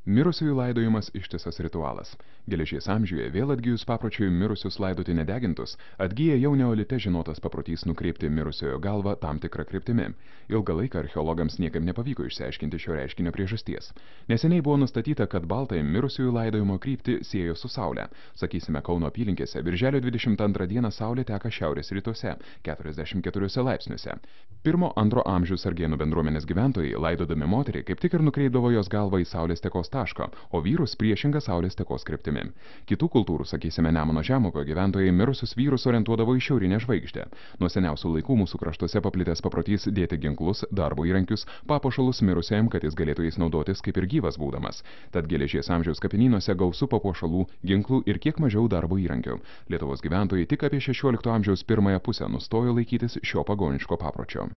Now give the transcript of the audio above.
Mirusiųjų laidojimas ištisas ritualas. Geležies amžiuje vėl atgijus papročiui mirusius laidoti nedegintus, atgyja jau neolite žinotas paprotys nukreipti mirusiojo galvą tam tikrą kryptimi. Ilgą laiką archeologams niekaip nepavyko išsiaiškinti šio reiškinio priežasties. Neseniai buvo nustatyta, kad baltąją mirusiųjų laidojimo kryptį siejo su Saule. Sakysime, Kauno apylinkėse birželio 22 dieną Saulė teka šiaurės rytuose, 44 laipsniuose. 1-2 amžių Sargėnų bendruomenės gyventojai, laidodami moterį, kaip tik ir nukreipdavo jos galvą į Saulės tekos tašką, o vyrus priešingą Saulės tekos kryptimi. Kitų kultūrų, sakysime, Nemuno žemuogio gyventojai mirusius vyrus orientuodavo į šiaurinę žvaigždę. Nuo seniausių laikų mūsų kraštuose paplitęs paprotys dėti ginklus, darbo įrankius, papuošalus mirusiajam, kad jis galėtų jais naudotis kaip ir gyvas būdamas. Tad geležies amžiaus kapinynuose gausu papuošalų, ginklų ir kiek mažiau darbo įrankių. Lietuvos gyventojai tik apie 16 amžiaus pirmąją pusę nustojo laikytis šio pagoniško papročio.